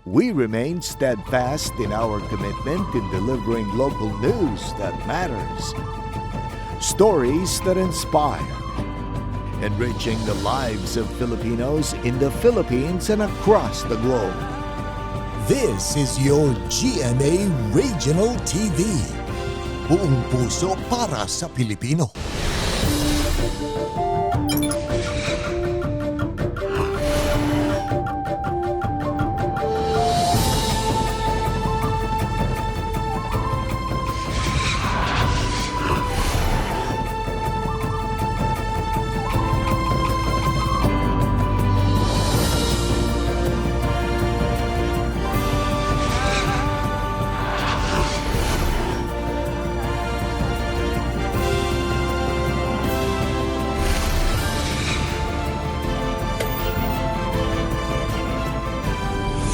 We remain steadfast in our commitment in delivering local news that matters, stories that inspire, enriching the lives of Filipinos in the Philippines and across the globe. This is your GMA Regional TV. Buong puso para sa Pilipino.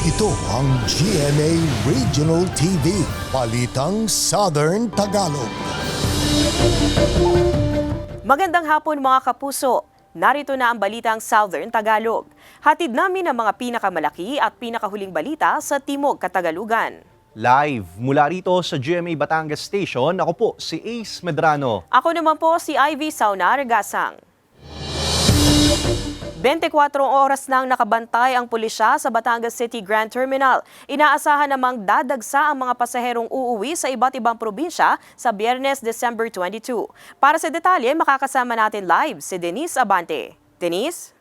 Ito ang GMA Regional TV, Balitang Southern Tagalog. Magandang hapon mga kapuso. Narito na ang Balitang Southern Tagalog. Hatid namin ang mga pinakamalaki at pinakahuling balita sa Timog Katagalugan. Live mula rito sa GMA Batangas Station, ako po si Ace Medrano. Ako naman po si Ivy Sauna Regasang. 24 oras nang nakabantay ang pulisya sa Batangas City Grand Terminal. Inaasahan namang dadagsa ang mga pasaherong uuwi sa iba't ibang probinsya sa Biyernes, December 22. Para sa detalye, makakasama natin live si Denise Abante. Denise?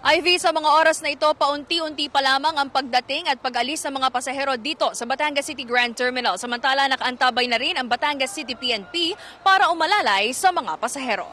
Ivy, sa mga oras na ito, paunti-unti pa lamang ang pagdating at pag-alis ng mga pasahero dito sa Batangas City Grand Terminal. Samantala, nakaantabay na rin ang Batangas City PNP para umalalay sa mga pasahero.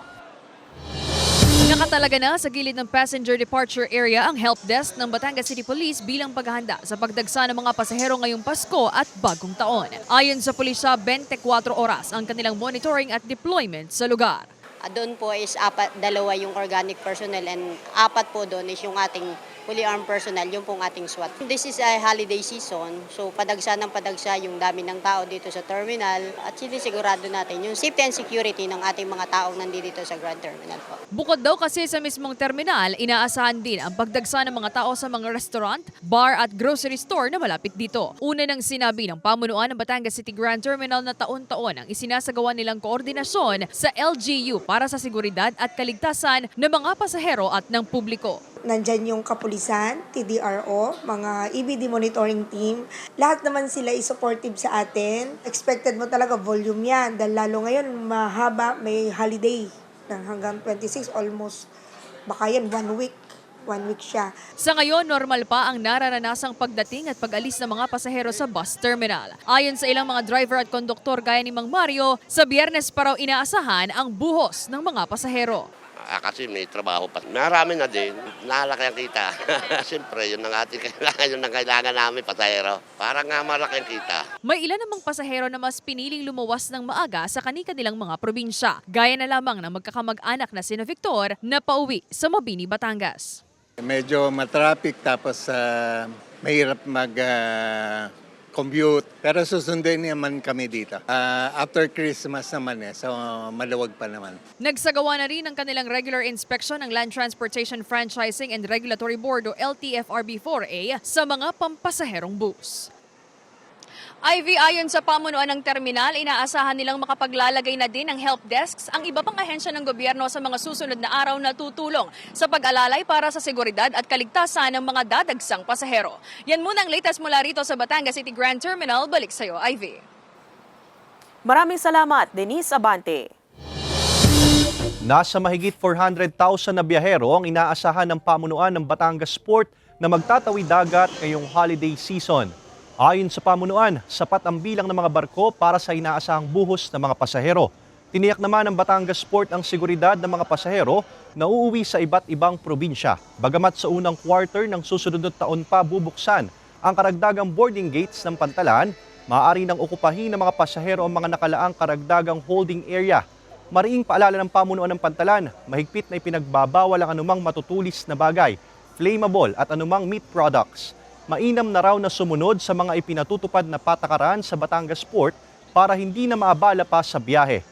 Nakatalaga na sa gilid ng passenger departure area ang help desk ng Batangas City Police bilang paghahanda sa pagdagsa ng mga pasahero ngayong Pasko at Bagong Taon. Ayon sa pulisya, 24 oras ang kanilang monitoring at deployment sa lugar. Doon po is dalawa yung organic personnel and apat po doon is yung ating fully armed personnel, yung pong ating SWAT. This is a holiday season, so padagsa ng padagsa yung dami ng tao dito sa terminal at sinisigurado natin yung safety and security ng ating mga taong nandito sa Grand Terminal po. Bukod daw kasi sa mismong terminal, inaasahan din ang pagdagsa ng mga tao sa mga restaurant, bar at grocery store na malapit dito. Una nang sinabi ng pamunuan ng Batangas City Grand Terminal na taon-taon ang isinasagawa nilang koordinasyon sa LGU para sa seguridad at kaligtasan ng mga pasahero at ng publiko. Nandyan yung kapulisan, TDRO, mga EBD monitoring team. Lahat naman sila is supportive sa atin. Expected mo talaga volume yan. Dahil lalo ngayon mahaba, may holiday ng hanggang 26, almost baka yan 1 week. 1 week siya. Sa ngayon, normal pa ang nararanasang pagdating at pag-alis ng mga pasahero sa bus terminal. Ayon sa ilang mga driver at konduktor gaya ni Mang Mario, sa Biyernes pa raw inaasahan ang buhos ng mga pasahero. Kasi may trabaho pa. Marami na din. Nalalaki ang kita. Siyempre, yun ang ating kailangan, yun ang kailangan namin, pasahero. Para nga malaki ang kita. May ilan namang pasahero na mas piniling lumuwas ng maaga sa kani-kanilang mga probinsya. Gaya na lamang ng magkakamag-anak na sina Victor na pauwi sa Mabini, Batangas. Medyo matraffic tapos mahirap mag-commute. Pero susundin naman kami dito. After Christmas naman so maluwag pa naman. Nagsagawa na rin ng kanilang regular inspection ng Land Transportation Franchising and Regulatory Board o LTFRB-4A sa mga pampasaherong bus. Ivy, ayon sa pamunuan ng terminal, inaasahan nilang makapaglalagay na din ng help desks ang iba pang ahensya ng gobyerno sa mga susunod na araw na tutulong sa pag-alalay para sa seguridad at kaligtasan ng mga dadagsang pasahero. Yan muna ang latest mula rito sa Batangas City Grand Terminal. Balik sa iyo, Ivy. Maraming salamat, Denise Abante. Nasa mahigit 400,000 na biyahero ang inaasahan ng pamunuan ng Batangas Port na magtatawid dagat ngayong holiday season. Ayon sa pamunuan, sapat ang bilang ng mga barko para sa inaasahang buhos ng mga pasahero. Tiniyak naman ng Batangas Port ang seguridad ng mga pasahero na uuwi sa iba't ibang probinsya. Bagamat sa unang quarter ng susunod na taon pa bubuksan ang karagdagang boarding gates ng Pantalan, maaari nang okupahin ng mga pasahero ang mga nakalaang karagdagang holding area. Mariing paalala ng pamunuan ng Pantalan, mahigpit na ipinagbabawal ang anumang matutulis na bagay, flammable at anumang meat products. Mainam na raw na sumunod sa mga ipinatutupad na patakaran sa Batangas Port para hindi na maabala pa sa biyahe.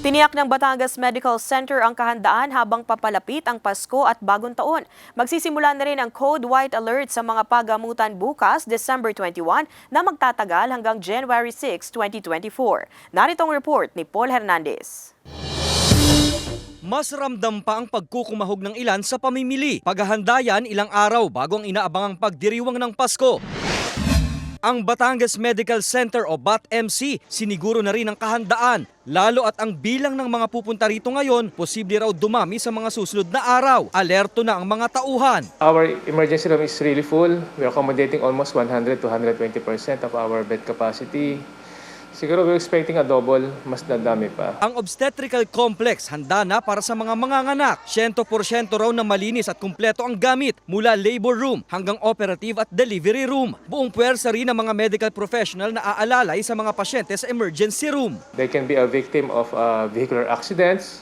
Tiniyak ng Batangas Medical Center ang kahandaan habang papalapit ang Pasko at Bagong Taon. Magsisimula na rin ang Code White Alert sa mga pagamutan bukas, December 21, na magtatagal hanggang January 6, 2024. Narito ang report ni Paul Hernandez. Mas ramdam pa ang pagkukumahog ng ilan sa pamimili. Paghahanda yan ilang araw bago ang inaabangang pagdiriwang ng Pasko. Ang Batangas Medical Center o BAT-MC siniguro na rin ang kahandaan. Lalo at ang bilang ng mga pupunta rito ngayon, posible raw dumami sa mga susunod na araw. Alerto na ang mga tauhan. Our emergency room is really full. We're accommodating almost 100 to 120% of our bed capacity. Siguro we're expecting a double, mas dadami pa. Ang obstetrical complex handa na para sa mga manganganak. 100% raw na malinis at kumpleto ang gamit mula labor room hanggang operative at delivery room. Buong puwersa rin ng mga medical professional na aalalay sa mga pasyente sa emergency room. They can be a victim of vehicular accidents,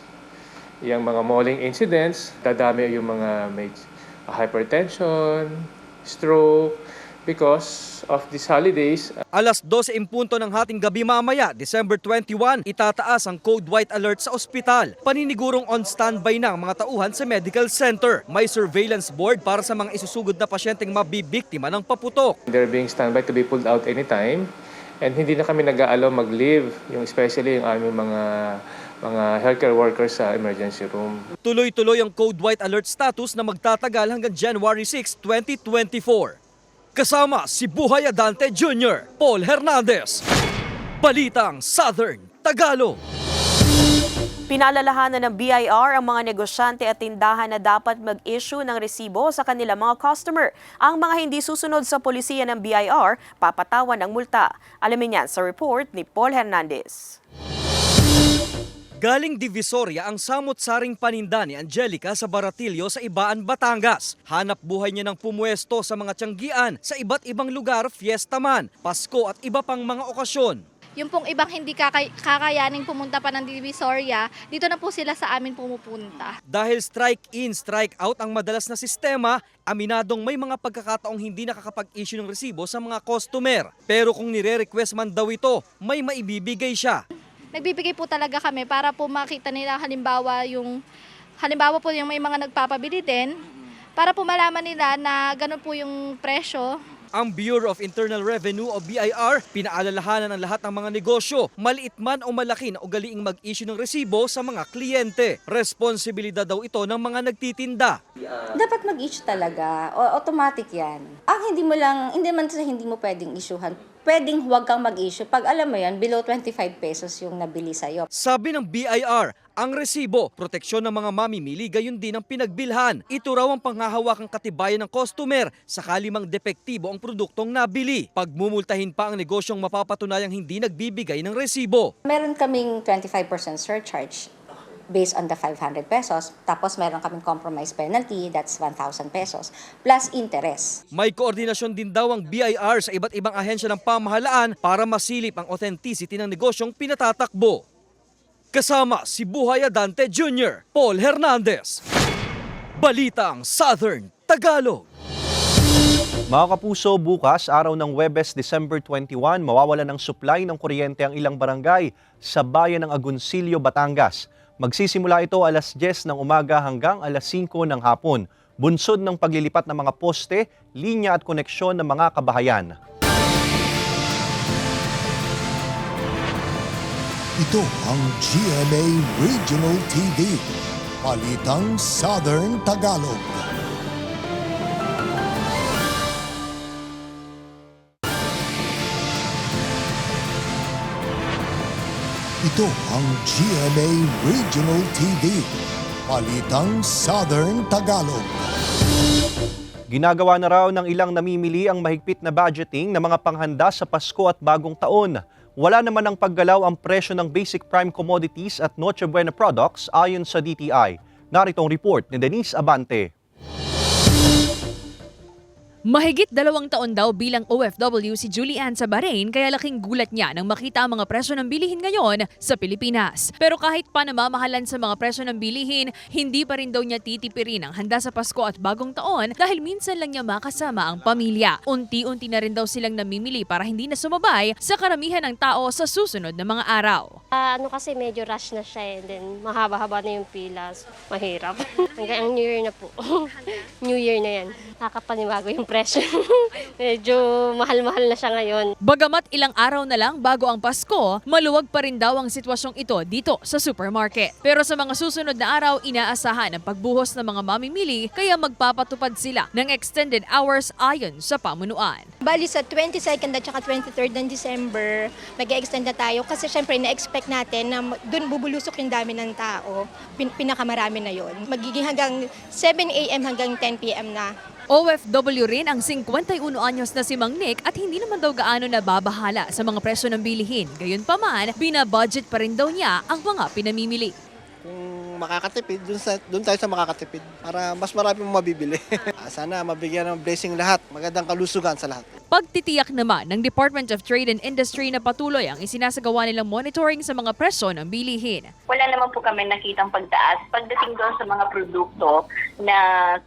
yung mga mauling incidents, dadami yung mga may hypertension, stroke, because of these holidays. Alas 12 ng hating gabi mamaya, December 21, itataas ang Code White Alert sa ospital. Paninigurong on standby na ang mga tauhan sa medical center. May surveillance board para sa mga isusugod na pasyenteng mabibiktima ng paputok. They're being standby to be pulled out anytime. And hindi na kami nag-aalaw mag-leave, especially yung aming mga healthcare workers sa emergency room. Tuloy-tuloy ang Code White Alert status na magtatagal hanggang January 6, 2024. Kasama si Buhay Adante Jr., Paul Hernandez. Balitang Southern Tagalog. Pinalalahanan ng BIR ang mga negosyante at tindahan na dapat mag-issue ng resibo sa kanilang mga customer. Ang mga hindi susunod sa polisiya ng BIR, papatawan ng multa. Alamin yan sa report ni Paul Hernandez. Galing Divisoria ang samot-saring paninda ni Angelica sa Baratillo sa Ibaan, Batangas. Hanap buhay niya ng pumuesto sa mga tiyanggian sa iba't ibang lugar, fiesta man, Pasko at iba pang mga okasyon. Yung pong ibang hindi kakayaning pumunta pa ng Divisoria, dito na po sila sa amin pumupunta. Dahil strike in, strike out ang madalas na sistema, aminadong may mga pagkakataong hindi nakakapag-issue ng resibo sa mga customer. Pero kung nire-request man daw ito, may maibibigay siya. Nagbibigay po talaga kami para po makita nila halimbawa po yung may mga nagpapabili din, para po malaman nila na ganun po yung presyo. Ang Bureau of Internal Revenue o BIR, pinaalalahanan ng lahat ng mga negosyo, maliit man o malaki na ugaliing mag-issue ng resibo sa mga kliyente. Responsibilidad daw ito ng mga nagtitinda. Dapat mag-issue talaga, automatic yan. Ang hindi mo pwedeng issuehan, pwedeng huwag kang mag-issue pag alam mo yan, below 25 pesos yung nabili sa'yo. Sabi ng BIR, ang resibo, proteksyon ng mga mamimili, gayon din ang pinagbilhan. Ito raw ang panghahawakang katibayan ng customer sakali mang depektibo ang produktong nabili. Pagmumultahin pa ang negosyong mapapatunayang hindi nagbibigay ng resibo. Meron kaming 25% surcharge based on the 500 pesos. Tapos meron kaming compromise penalty, that's 1,000 pesos, plus interest. May koordinasyon din daw ang BIR sa iba't ibang ahensya ng pamahalaan para masilip ang authenticity ng negosyong pinatatakbo. Kasama si Buhay Adante Jr., Paul Hernandez. Balitang Southern Tagalog. Mga kapuso, bukas, araw ng Huwebes, December 21, mawawalan ng supply ng kuryente ang ilang barangay sa bayan ng Agoncillo, Batangas. Magsisimula ito alas 10 ng umaga hanggang alas 5 ng hapon. Bunsod ng paglilipat ng mga poste, linya at koneksyon ng mga kabahayan. Ito ang GMA Regional TV. Balitang Southern Tagalog. Ito ang GMA Regional TV. Balitang Southern Tagalog. Ginagawa na raw ng ilang namimili ang mahigpit na budgeting ng mga panghanda sa Pasko at Bagong Taon. Wala naman ang paggalaw ang presyo ng basic prime commodities at Noche Buena products ayon sa DTI. Narito ang report ni Denise Abante. Mahigit 2 taon daw bilang OFW si Julianne sa Bahrain kaya laking gulat niya nang makita ang mga presyo ng bilihin ngayon sa Pilipinas. Pero kahit pa namamahalan sa mga presyo ng bilihin, hindi pa rin daw niya titipirin ang handa sa Pasko at Bagong Taon dahil minsan lang niya makasama ang pamilya. Unti-unti na rin daw silang namimili para hindi na sumabay sa karamihan ng tao sa susunod na mga araw. Kasi medyo rush na siya and then mahaba-haba na yung pila. Mahirap. Hanggang New Year na po. New Year na yan. Nakakapanibago yung presyo. Medyo mahal-mahal na siya ngayon. Bagamat ilang araw na lang bago ang Pasko, maluwag pa rin daw ang sitwasyong ito dito sa supermarket. Pero sa mga susunod na araw, inaasahan ang pagbuhos ng mga mamimili kaya magpapatupad sila ng extended hours ayon sa pamunuan. Bali sa 22nd at saka 23rd ng December, mag-extend na tayo kasi syempre na-expect natin na doon bubulusok yung dami ng tao. Pinakamarami na yon. Magiging hanggang 7 a.m. hanggang 10 p.m. na. OFW rin ang 51 anyos na si Mang Nick at hindi naman daw gaano nababahala sa mga presyo ng bilihin. Gayunpaman, binabudget pa rin daw niya ang mga pinamimili. Kung makakatipid, doon tayo sa makakatipid para mas marami mong mabibili. Sana mabigyan ng blessing lahat, magandang kalusugan sa lahat. Pagtitiyak naman ng Department of Trade and Industry na patuloy ang isinasagawa nilang monitoring sa mga presyo ng bilihin. Wala naman po kami nakitang pagtaas pagdating doon sa mga produkto na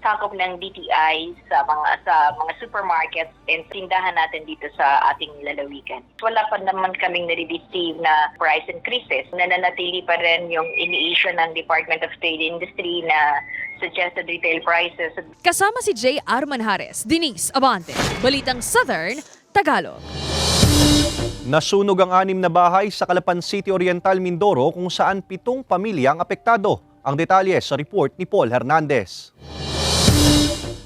sakop ng DTI sa mga supermarkets and tindahan natin dito sa ating lalawigan. Wala pa naman kaming nare-receive na price increases. Nananatili pa rin yung ini-issue ng Department of Trade and Industry na suggested retail prices. Kasama si J. Arman Hares, Denise Abante, Balitang Southern Tagalog. Nasunog ang 6 na bahay sa Calapan City Oriental, Mindoro kung saan 7 pamilya ang apektado. Ang detalye sa report ni Paul Hernandez.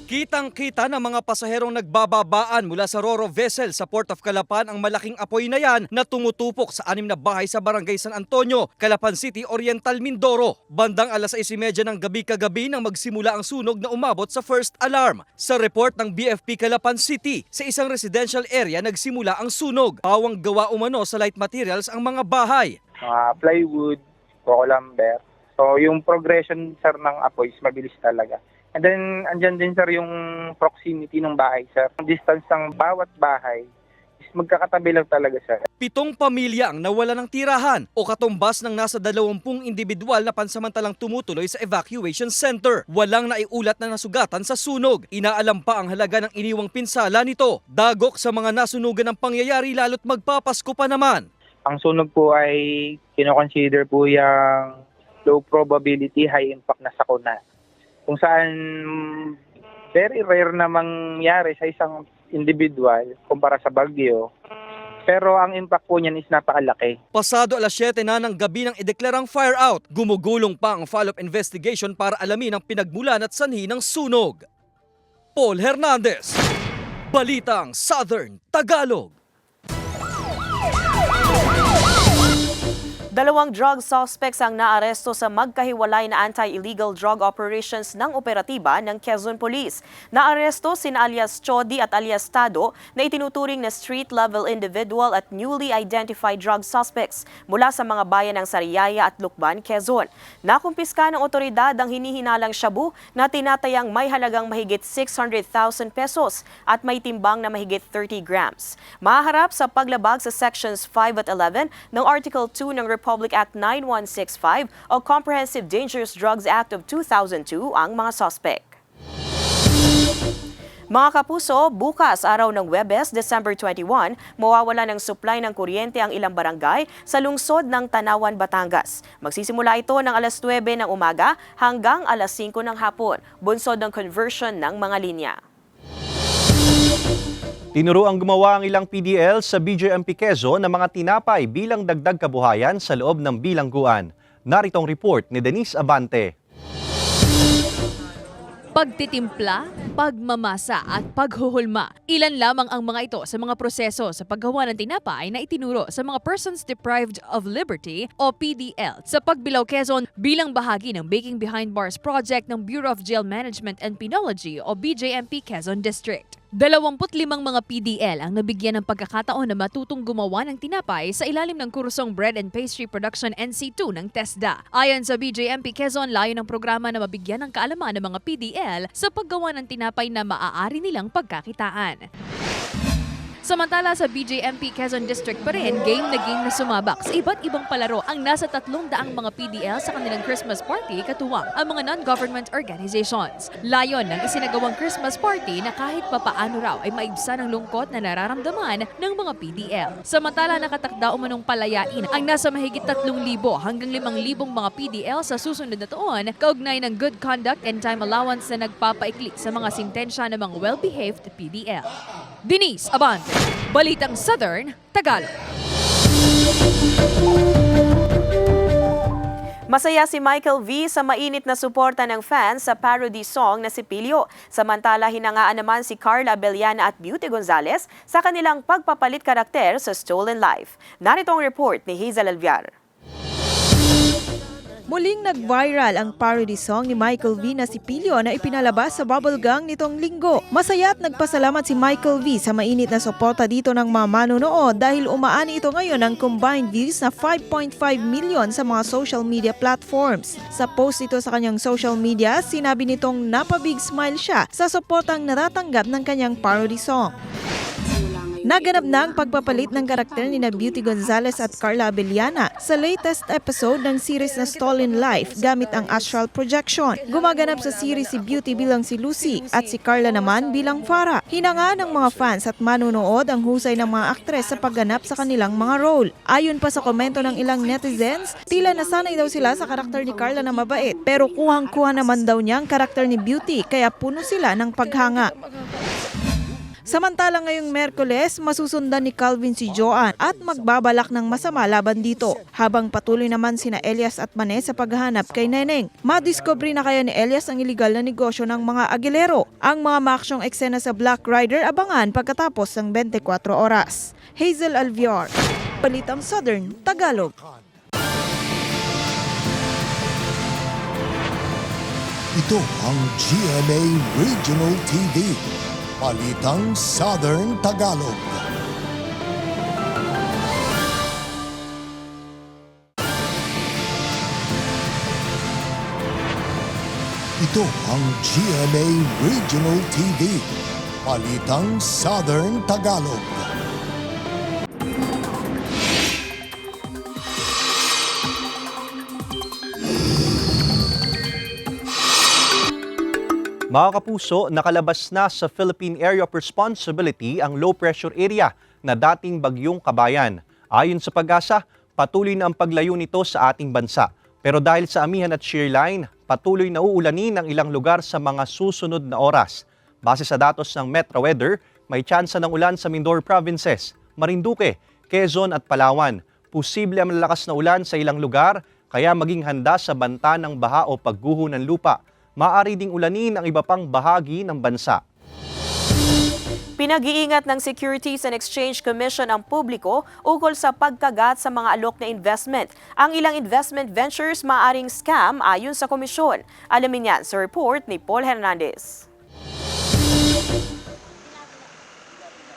Kitang-kita ng mga pasaherong nagbababaan mula sa Roro vessel sa Port of Calapan ang malaking apoy na yan na tumutupok sa 6 na bahay sa Barangay San Antonio, Calapan City Oriental, Mindoro. Bandang 6:30 ng gabi kagabi nang magsimula ang sunog na umabot sa first alarm. Sa report ng BFP Calapan City, sa isang residential area nagsimula ang sunog. Pawang gawa umano sa light materials ang mga bahay. Plywood, coco lumber. So yung progression sir ng apoy is mabilis talaga. And then, andyan din sir yung proximity ng bahay sir. Ang distance ng bawat bahay is magkakatabi lang talaga sir. 7 pamilya ang nawala ng tirahan o katumbas ng nasa 20 individual na pansamantalang tumutuloy sa evacuation center. Walang naiulat na nasugatan sa sunog. Inaalam pa ang halaga ng iniwang pinsala nito. Dagok sa mga nasunugan ng pangyayari lalo't magpapasko pa naman. Ang sunog po ay kinoconsider po yung low probability, high impact na sakuna. Kung saan very rare na mangyari sa isang individual kumpara sa bagyo. Pero ang impact po niyan is napakalaki. Pasado 7:00 na ng gabi nang ideklarang fire out. Gumugulong pa ang follow-up investigation para alamin ang pinagmulan at sanhi ng sunog. Paul Hernandez, Balitang Southern Tagalog. 2 drug suspects ang naaresto sa magkahiwalay na anti-illegal drug operations ng operatiba ng Quezon Police. Naaresto sina alias Chody at alias Tado na itinuturing na street-level individual at newly identified drug suspects mula sa mga bayan ng Sariaya at Lukban, Quezon. Nakumpiska ng otoridad ang hinihinalang shabu na tinatayang may halagang mahigit 600,000 pesos at may timbang na mahigit 30 grams. Maharap sa paglabag sa Sections 5 at 11 ng Article 2 ng Republic Act 9165 o Comprehensive Dangerous Drugs Act of 2002 ang mga suspect. Mga kapuso, bukas araw ng Huwebes, December 21, mawawala ng supply ng kuryente ang ilang barangay sa lungsod ng Tanawan, Batangas. Magsisimula ito ng 9:00 ng umaga hanggang 5:00 ng hapon, bunsod ng conversion ng mga linya. Tinuruang gumawa ang ilang PDL sa BJMP Quezon ng mga tinapay bilang dagdag kabuhayan sa loob ng bilangguan. Narito ang report ni Denise Abante. Pagtitimpla, pagmamasa at paghuhulma. Ilan lamang ang mga ito sa mga proseso sa paggawa ng tinapay na itinuro sa mga Persons Deprived of Liberty o PDL sa Pagbilao, Quezon bilang bahagi ng Baking Behind Bars project ng Bureau of Jail Management and Penology o BJMP Quezon District. 25 mga PDL ang nabigyan ng pagkakataon na matutong gumawa ng tinapay sa ilalim ng kursong Bread and Pastry Production NC2 ng TESDA. Ayon sa BJMP Quezon, layo ng programa na mabigyan ng kaalaman ng mga PDL sa paggawa ng tinapay na maaari nilang pagkakitaan. Samantala sa BJMP Quezon District pa rin, game na sumabak sa iba't ibang palaro ang nasa 300 mga PDL sa kanilang Christmas party katuwang ang mga non-government organizations. Layon ng isinagawang Christmas party na kahit papaano raw ay maibsan ang lungkot na nararamdaman ng mga PDL. Samantala nakatakda umanong palayain ang nasa mahigit 3,000 hanggang 5,000 mga PDL sa susunod na taon kaugnay ng good conduct and time allowance na nagpapaikli sa mga sintensya ng mga well-behaved PDL. Denise Abante, Balitang Southern Tagalog. Masaya si Michael V sa mainit na suporta ng fans sa parody song na si Pilyo. Samantala hinangaan naman si Carla Abellana at Beauty Gonzalez sa kanilang pagpapalit karakter sa Stolen Life. Narito ang report ni Hazel Alviar. Muling nag-viral ang parody song ni Michael V na si Pilyo na ipinalabas sa Bubblegang nitong linggo. Masaya at nagpasalamat si Michael V sa mainit na suporta dito ng mga manonood dahil umaani ito ngayon ng combined views na 5.5 million sa mga social media platforms. Sa post ito sa kanyang social media, sinabi nitong napabig smile siya sa suportang natatanggap ng kanyang parody song. Naganap na ang pagpapalit ng karakter ni Beauty Gonzalez at Carla Abellana sa latest episode ng series na Stolen Life gamit ang astral projection. Gumaganap sa series si Beauty bilang si Lucy at si Carla naman bilang Farah. Hinangaan ng mga fans at manunood ang husay ng mga aktres sa pagganap sa kanilang mga role. Ayon pa sa komento ng ilang netizens, tila nasanay daw sila sa karakter ni Carla na mabait pero kuhang-kuha naman daw niya ang karakter ni Beauty kaya puno sila ng paghanga. Samantala ngayong Merkules, masusundan ni Calvin si Joanne at magbabalak ng masama laban dito. Habang patuloy naman sina Elias at Mane sa paghahanap kay Neneng. Madiscovery na kaya ni Elias ang iligal na negosyo ng mga Aguilero. Ang mga maaksyong eksena sa Black Rider abangan pagkatapos ng 24 oras. Hazel Alviar, Balitang Southern Tagalog. Ito ang GMA Regional TV. Balitang Southern Tagalog. Ito ang GMA Regional TV. Balitang Southern Tagalog. Mga kapuso, nakalabas na sa Philippine Area of Responsibility ang low pressure area na dating bagyong Kabayan. Ayon sa Pag-asa, patuloy na ang paglayo nito sa ating bansa. Pero dahil sa amihan at shear line, patuloy na uulanin ang ilang lugar sa mga susunod na oras. Base sa datos ng Metro Weather, may tsansa ng ulan sa Mindoro Provinces, Marinduque, Quezon at Palawan. Posible ang malalakas na ulan sa ilang lugar, kaya maging handa sa banta ng baha o pagguho ng lupa. Maaari ding ulanin ang iba pang bahagi ng bansa. Pinag-iingat ng Securities and Exchange Commission ang publiko ukol sa pagkagat sa mga alok na investment. Ang ilang investment ventures maaaring scam ayon sa komisyon. Alamin yan sa report ni Paul Hernandez.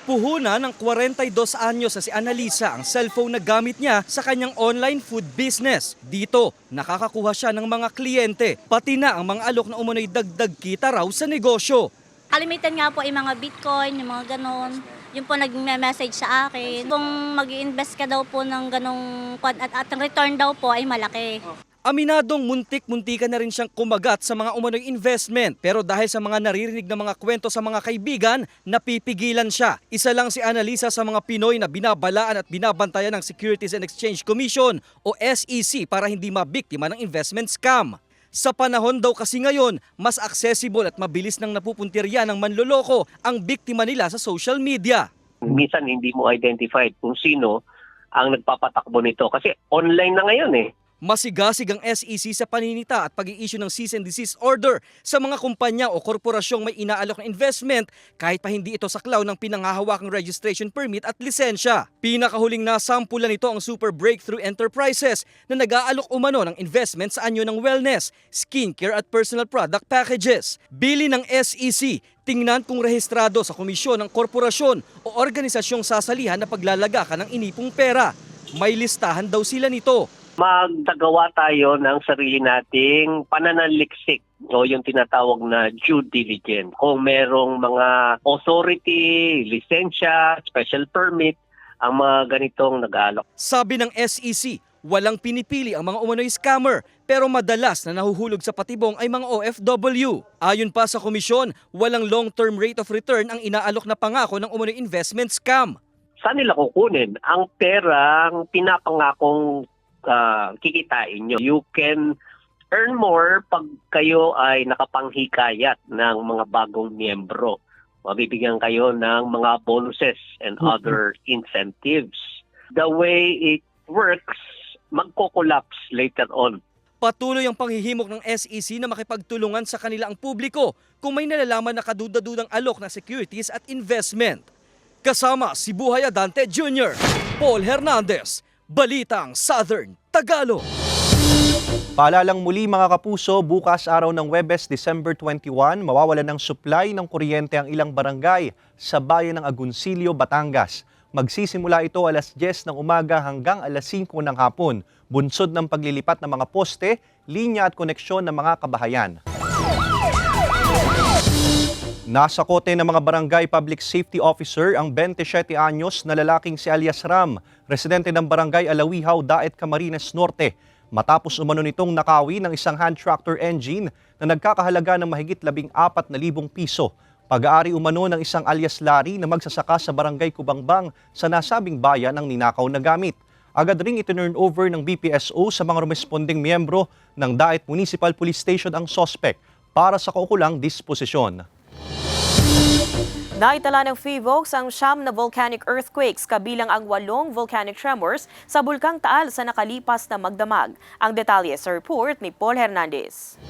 Puhunan ng 42 anyos na si Annalisa ang cellphone na gamit niya sa kanyang online food business. Dito, nakakakuha siya ng mga kliyente, pati na ang mga alok na umunoy dagdag kita raw sa negosyo. Kalimitan nga po yung mga Bitcoin, yung mga ganon. Yung po nag-message sa akin. Kung mag-i-invest ka daw po ng ganong at ang return daw po ay malaki. Aminadong muntik-muntika na rin siyang kumagat sa mga umano'y investment. Pero dahil sa mga naririnig na mga kwento sa mga kaibigan, napipigilan siya. Isa lang si Annalisa sa mga Pinoy na binabalaan at binabantayan ng Securities and Exchange Commission o SEC para hindi mabiktima ng investment scam. Sa panahon daw kasi ngayon, mas accessible at mabilis nang napupuntirya ng manloloko ang biktima nila sa social media. Minsan hindi mo identified kung sino ang nagpapatakbo nito kasi online na ngayon eh. Masigasig ang SEC sa paninita at pag-i-issue ng cease and desist order sa mga kumpanya o korporasyong may inaalok na investment kahit pa hindi ito saklaw ng pinangahawakang registration permit at lisensya. Pinakahuling nasampulan nito ang Super Breakthrough Enterprises na nag-aalok umano ng investment sa anyo ng wellness, skincare at personal product packages. Bili ng SEC, Tingnan kung rehistrado sa komisyon ng korporasyon o organisasyong sasalihan na paglalagakan ng inipong pera. May listahan daw sila nito. Magtagawa tayo ng sarili nating pananaliksik o yung tinatawag na due diligence. Kung merong mga authority, lisensya, special permit, ang mga ganitong nag-aalok. Sabi ng SEC, walang pinipili ang mga umano'y scammer pero madalas na nahuhulog sa patibong ay mga OFW. Ayon pa sa komisyon, walang long-term rate of return ang inaalok na pangako ng umano'y investment scam. Saan nila kukunin ang perang pinapangakong kikitain nyo? You can earn more pag kayo ay nakapanghikayat ng mga bagong miyembro. Mabibigyan kayo ng mga bonuses and other incentives. The way it works, magko-collapse later on. Patuloy ang panghihimok ng SEC na makipagtulungan sa kanila ang publiko kung may nalalaman na kaduda-dudang alok na securities at investment. Kasama si Buhay Adante Jr., Paul Hernandez, Balitang Southern Tagalog. Paalalang muli mga kapuso, bukas araw ng Huwebes, December 21, mawawalan ng supply ng kuryente ang ilang barangay sa bayan ng Agoncillo, Batangas. Magsisimula ito alas 10 ng umaga hanggang alas 5 ng hapon, bunsod ng paglilipat ng mga poste, linya at koneksyon ng mga kabahayan. Nasa kote ng mga barangay public safety officer ang 27 anyos na lalaking si alias Ram, residente ng barangay Alawihaw, Daet, Camarines Norte. Matapos umano nitong nakawi ng isang hand tractor engine na nagkakahalaga ng mahigit 14,000 piso. Pag-aari umano ng isang alias Larry na magsasaka sa barangay Kubangbang sa nasabing bayan ng ninakaw na gamit. Agad ring itinurn over ng BPSO sa mga rumesponding miyembro ng Daet Municipal Police Station ang sospek para sa kaukulang disposisyon. Naitala ng PHIVOLCS ang 9 na volcanic earthquakes kabilang ang 8 volcanic tremors sa Bulkang Taal sa nakalipas na magdamag. Ang detalye sa report ni Paul Hernandez.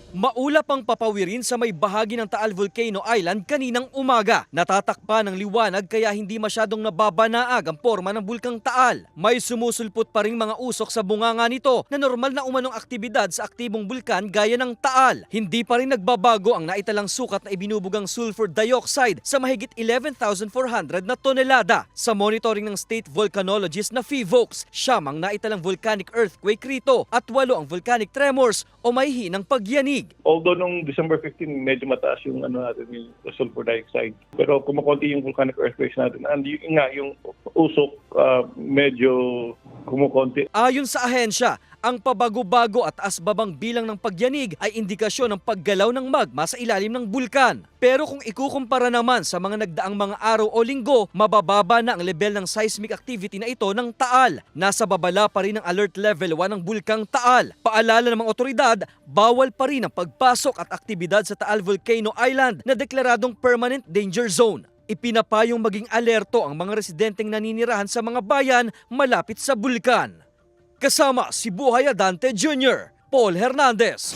Maulap ang papawirin sa may bahagi ng Taal Volcano Island kaninang umaga. Natatakpan ng liwanag kaya hindi masyadong nababanaag ang forma ng Bulkang Taal. May sumusulpot pa ring mga usok sa bunganga nito na normal na umanong aktibidad sa aktibong bulkan gaya ng Taal. Hindi pa rin nagbabago ang naitalang sukat na ibinubugang sulfur dioxide sa mahigit 11,400 na tonelada. Sa monitoring ng state volcanologist na PHIVOLCS, 9 ang naitalang volcanic earthquake rito at 8 ang volcanic tremors o may hinang pagyanig. Although nung December 15, medyo mataas yung yung sulfur dioxide. Pero kumukonti yung volcanic earthquakes natin. And yung usok medyo kumukonti. Ayon sa ahensya, ang pabago-bago at asbabang bilang ng pagyanig ay indikasyon ng paggalaw ng magma sa ilalim ng bulkan. Pero kung ikukumpara naman sa mga nagdaang mga araw o linggo, mabababa na ang level ng seismic activity na ito ng Taal. Nasa babala pa rin ang alert level 1 ng Bulkang Taal. Paalala ng mga otoridad, bawal pa rin ang pagpasok at aktibidad sa Taal Volcano Island na deklaradong permanent danger zone. Ipinapayong maging alerto ang mga residenteng naninirahan sa mga bayan malapit sa bulkan. Kasama si Buhay Adante Jr., Paul Hernandez,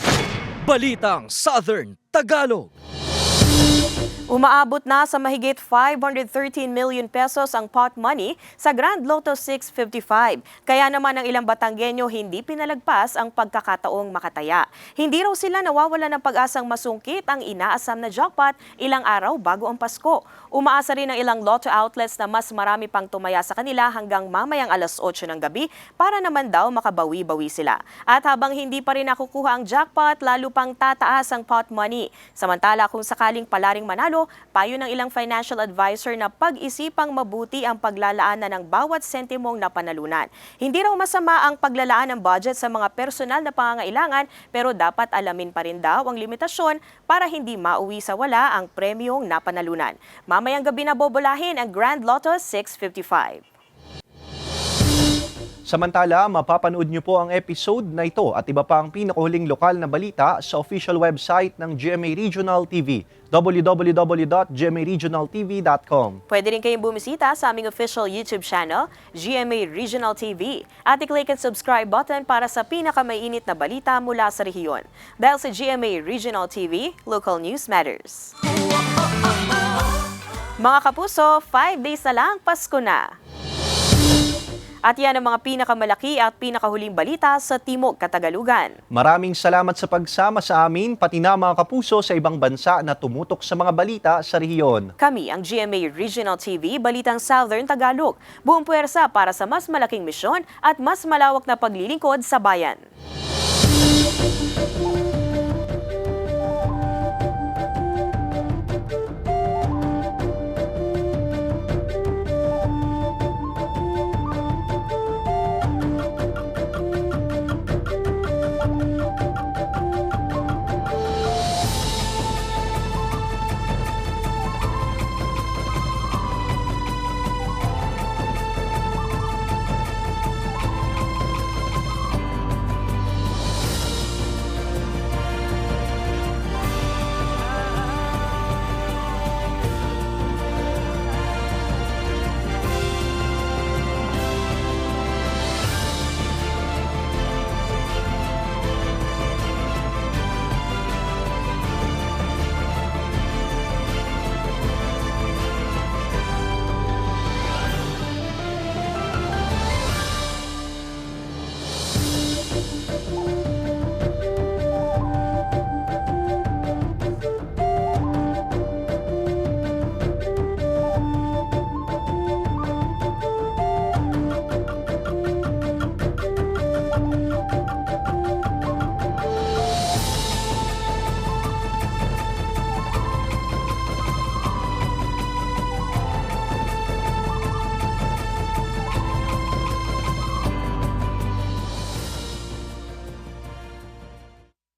Balitang Southern Tagalog. Umaabot na sa mahigit 513 million pesos ang pot money sa Grand Lotto 655. Kaya naman ang ilang Batanggenyo hindi pinalagpas ang pagkakataong makataya. Hindi raw sila nawawala ng pag-asang masungkit ang inaasam na jackpot ilang araw bago ang Pasko. Umaasa rin ang ilang lotto outlets na mas marami pang tumaya sa kanila hanggang mamayang alas 8 ng gabi para naman daw makabawi-bawi sila. At habang hindi pa rin nakukuha ang jackpot, lalo pang tataas ang pot money. Samantala kung sakaling palaring manalo, payo ng ilang financial advisor na pag-isipang mabuti ang paglalaanan ng bawat sentimong napanalunan. Hindi raw masama ang paglalaan ng budget sa mga personal na pangangailangan pero dapat alamin pa rin daw ang limitasyon para hindi mauwi sa wala ang premyong napanalunan. Mamayang gabi na bobolahin ang Grand Lotto 655. Samantala, mapapanood niyo po ang episode na ito at iba pa ang pinakahuling lokal na balita sa official website ng GMA Regional TV, www.gmaregionaltv.com. Pwede rin kayong bumisita sa aming official YouTube channel, GMA Regional TV, at i-click ang subscribe button para sa pinakamainit na balita mula sa rehiyon. Dahil sa GMA Regional TV, local news matters. Mga kapuso, 5 days na lang Pasko na. At yan ang mga pinakamalaki at pinakahuling balita sa Timog Katagalugan. Maraming salamat sa pagsama sa amin, pati na mga kapuso sa ibang bansa na tumutok sa mga balita sa rehiyon. Kami ang GMA Regional TV, Balitang Southern Tagalog. Buong puwersa para sa mas malaking misyon at mas malawak na paglilingkod sa bayan.